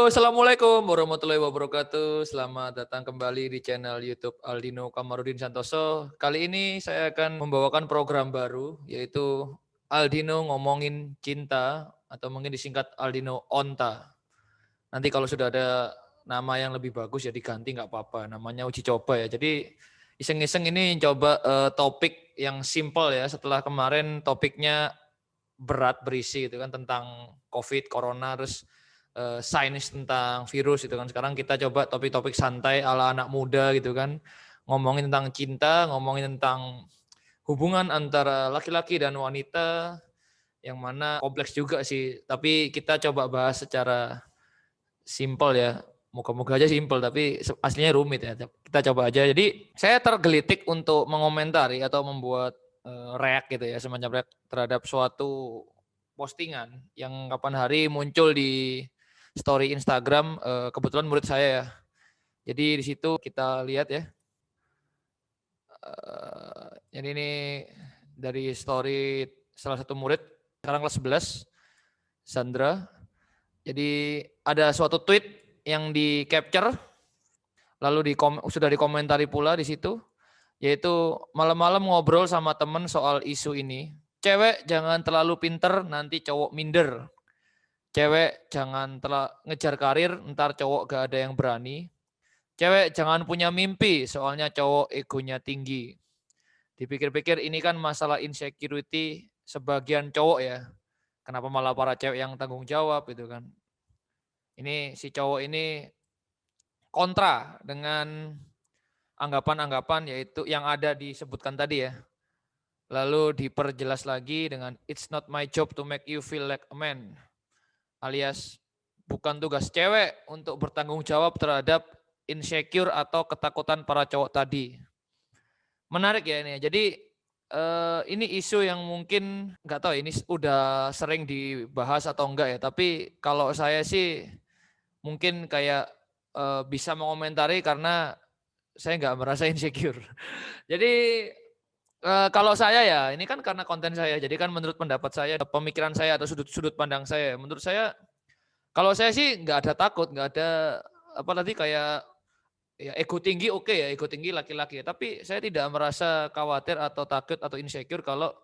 Halo, Assalamualaikum warahmatullahi wabarakatuh. Selamat datang kembali di channel YouTube Aldino Kamarudin Santoso. Kali ini saya akan membawakan program baru, yaitu Aldino Ngomongin Cinta, atau mungkin disingkat Aldino Onta. Nanti kalau sudah ada nama yang lebih bagus ya diganti nggak apa-apa, namanya uji coba ya. Jadi iseng-iseng ini coba topik yang simple ya, setelah kemarin topiknya berat berisi gitu kan tentang COVID, corona, terus sains tentang virus gitu kan. Sekarang kita coba topik-topik santai ala anak muda gitu kan. Ngomongin tentang cinta, ngomongin tentang hubungan antara laki-laki dan wanita yang mana kompleks juga sih. Tapi kita coba bahas secara simpel ya. Moga-moga aja simpel tapi aslinya rumit ya. Kita coba aja. Jadi saya tergelitik untuk mengomentari atau membuat react gitu ya, semacam react terhadap suatu postingan yang kapan hari muncul di story Instagram, kebetulan murid saya ya. Jadi di situ kita lihat ya. Jadi ini dari story salah satu murid sekarang kelas 11, Sandra. Jadi ada suatu tweet yang di capture lalu sudah dikomentari pula di situ, yaitu malam-malam ngobrol sama temen soal isu ini. Cewek jangan terlalu pinter, nanti cowok minder. Cewek jangan ngejar karir, ntar cowok gak ada yang berani. Cewek jangan punya mimpi, soalnya cowok egonya tinggi. Dipikir-pikir ini kan masalah insecurity sebagian cowok ya. Kenapa malah para cewek yang tanggung jawab gitu kan. Ini si cowok ini kontra dengan anggapan-anggapan yaitu yang ada disebutkan tadi ya. Lalu diperjelas lagi dengan it's not my job to make you feel like a man. Alias bukan tugas cewek untuk bertanggung jawab terhadap insecure atau ketakutan para cowok tadi. Menarik ya ini. Jadi ini isu yang mungkin nggak tahu ini udah sering dibahas atau enggak ya. Tapi kalau saya sih mungkin kayak bisa mengomentari karena saya nggak merasa insecure. Jadi kalau saya ya, ini kan karena konten saya, jadi kan menurut pendapat saya, pemikiran saya atau sudut pandang saya, menurut saya, kalau saya sih nggak ada takut, nggak ada apa tadi kayak ya ego tinggi oke ya, ego tinggi laki-laki. Tapi saya tidak merasa khawatir atau takut atau insecure kalau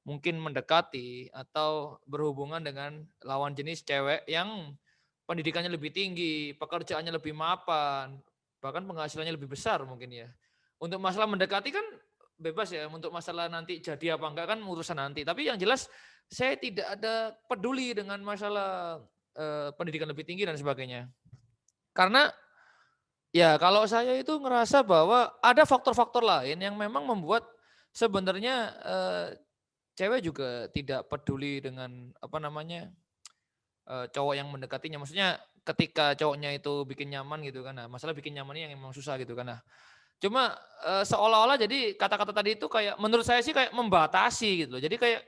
mungkin mendekati atau berhubungan dengan lawan jenis cewek yang pendidikannya lebih tinggi, pekerjaannya lebih mapan, bahkan penghasilannya lebih besar mungkin ya. Untuk masalah mendekati kan bebas ya, untuk masalah nanti jadi apa enggak kan urusan nanti. Tapi yang jelas saya tidak ada peduli dengan masalah pendidikan lebih tinggi dan sebagainya. Karena ya kalau saya itu ngerasa bahwa ada faktor-faktor lain yang memang membuat sebenarnya cewek juga tidak peduli dengan apa namanya cowok yang mendekatinya. Maksudnya ketika cowoknya itu bikin nyaman gitu kan. Nah, masalah bikin nyaman ini yang memang susah gitu kan. Nah, cuma seolah-olah jadi kata-kata tadi itu kayak menurut saya sih kayak membatasi gitu loh. Jadi kayak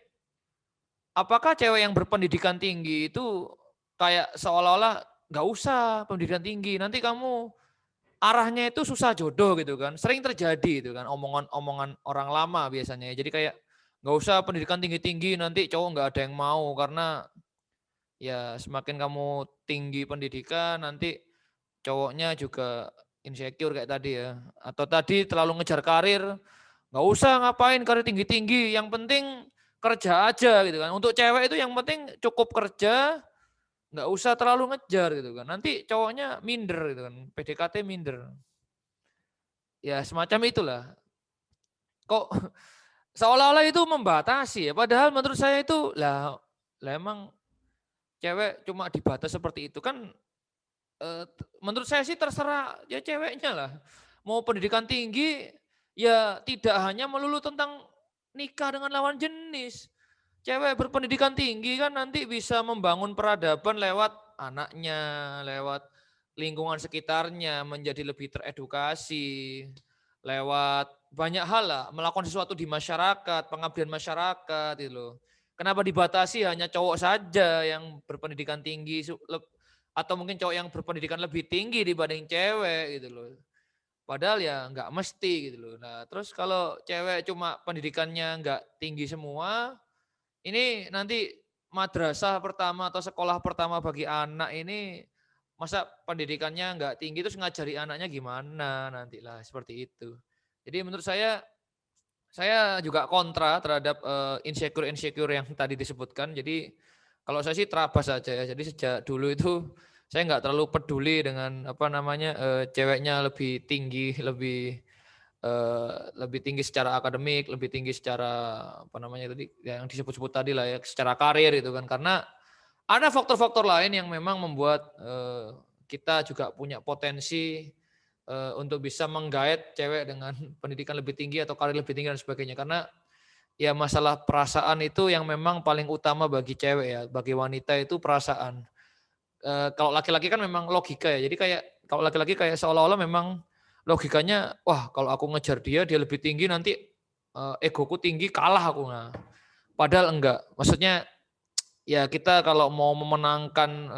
apakah cewek yang berpendidikan tinggi itu kayak seolah-olah nggak usah pendidikan tinggi, nanti kamu arahnya itu susah jodoh gitu kan. Sering terjadi itu kan omongan-omongan orang lama biasanya. Jadi kayak nggak usah pendidikan tinggi-tinggi nanti cowok nggak ada yang mau karena ya semakin kamu tinggi pendidikan nanti cowoknya juga insecure kayak tadi ya. Atau tadi terlalu ngejar karir, nggak usah ngapain karir tinggi-tinggi, yang penting kerja aja gitu kan. Untuk cewek itu yang penting cukup kerja, nggak usah terlalu ngejar gitu kan. Nanti cowoknya minder gitu kan, PDKT minder. Ya semacam itulah. Kok seolah-olah itu membatasi ya, padahal menurut saya itu lah emang cewek cuma dibatas seperti itu kan. Menurut saya sih terserah ya ceweknya lah. Mau pendidikan tinggi ya tidak hanya melulu tentang nikah dengan lawan jenis. Cewek berpendidikan tinggi kan nanti bisa membangun peradaban lewat anaknya, lewat lingkungan sekitarnya menjadi lebih teredukasi, lewat banyak hal lah, melakukan sesuatu di masyarakat, pengabdian masyarakat gitu loh. Kenapa dibatasi hanya cowok saja yang berpendidikan tinggi atau mungkin cowok yang berpendidikan lebih tinggi dibanding cewek gitu loh. Padahal ya nggak mesti gitu loh. Nah terus kalau cewek cuma pendidikannya nggak tinggi semua, ini nanti madrasah pertama atau sekolah pertama bagi anak ini masa pendidikannya nggak tinggi terus ngajari anaknya gimana nantilah seperti itu. Jadi menurut saya juga kontra terhadap insecure yang tadi disebutkan. Jadi kalau saya sih terabas saja ya. Jadi sejak dulu itu saya nggak terlalu peduli dengan apa namanya ceweknya lebih tinggi, lebih tinggi secara akademik, lebih tinggi secara apa namanya tadi yang disebut-sebut tadi lah ya, secara karir itu kan. Karena ada faktor-faktor lain yang memang membuat kita juga punya potensi untuk bisa menggait cewek dengan pendidikan lebih tinggi atau karir lebih tinggi dan sebagainya. Karena ya masalah perasaan itu yang memang paling utama bagi cewek ya, bagi wanita itu perasaan. Kalau laki-laki kan memang logika ya. Jadi kayak kalau laki-laki kayak seolah-olah memang logikanya, wah kalau aku ngejar dia, dia lebih tinggi nanti egoku tinggi kalah aku. Nah, padahal enggak. Maksudnya ya kita kalau mau memenangkan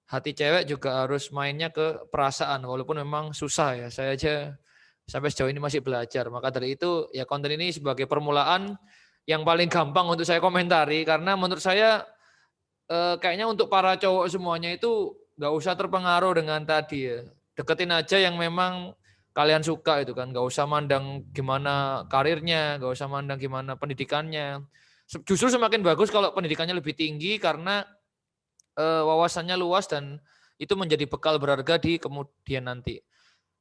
hati cewek juga harus mainnya ke perasaan walaupun memang susah ya. Saya aja sampai sejauh ini masih belajar. Maka dari itu ya konten ini sebagai permulaan yang paling gampang untuk saya komentari karena menurut saya kayaknya untuk para cowok semuanya itu nggak usah terpengaruh dengan tadi ya. Deketin aja yang memang kalian suka itu kan. Nggak usah mandang gimana karirnya, nggak usah mandang gimana pendidikannya. Justru semakin bagus kalau pendidikannya lebih tinggi karena wawasannya luas dan itu menjadi bekal berharga di kemudian nanti.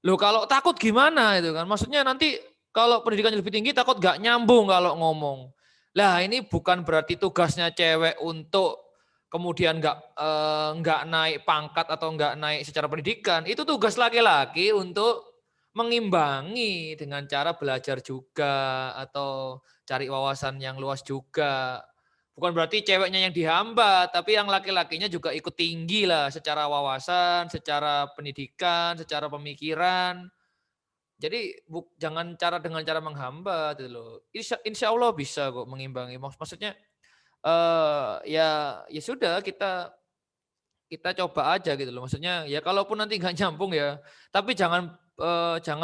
Loh kalau takut gimana itu kan? Maksudnya nanti kalau pendidikannya lebih tinggi takut gak nyambung kalau ngomong. Lah ini bukan berarti tugasnya cewek untuk kemudian nggak naik pangkat atau nggak naik secara pendidikan. Itu tugas laki-laki untuk mengimbangi dengan cara belajar juga atau cari wawasan yang luas juga. Bukan berarti ceweknya yang dihambat, tapi yang laki-lakinya juga ikut tinggi lah secara wawasan, secara pendidikan, secara pemikiran. Jadi jangan dengan cara menghambat gitu loh. Insya Allah bisa kok mengimbangi. Maksudnya ya sudah kita coba aja gitu loh. Maksudnya ya kalaupun nanti nggak nyambung ya, tapi jangan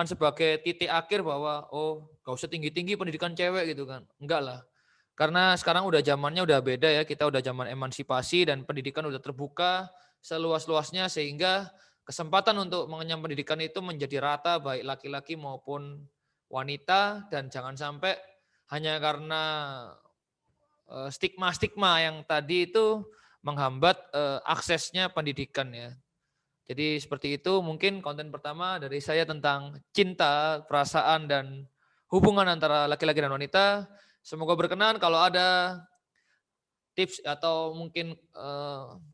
sebagai titik akhir bahwa oh gak usah tinggi-tinggi pendidikan cewek gitu kan. Enggak lah. Karena sekarang udah zamannya udah beda ya, kita udah zaman emansipasi dan pendidikan udah terbuka seluas-luasnya sehingga kesempatan untuk mengenyam pendidikan itu menjadi rata baik laki-laki maupun wanita dan jangan sampai hanya karena stigma-stigma yang tadi itu menghambat aksesnya pendidikan ya. Jadi seperti itu mungkin konten pertama dari saya tentang cinta, perasaan dan hubungan antara laki-laki dan wanita. Semoga berkenan kalau ada tips atau mungkin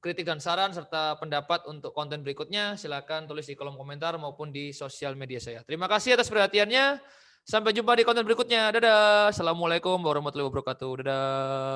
kritik dan saran serta pendapat untuk konten berikutnya silakan tulis di kolom komentar maupun di sosial media saya. Terima kasih atas perhatiannya. Sampai jumpa di konten berikutnya. Dadah. Assalamualaikum warahmatullahi wabarakatuh. Dadah.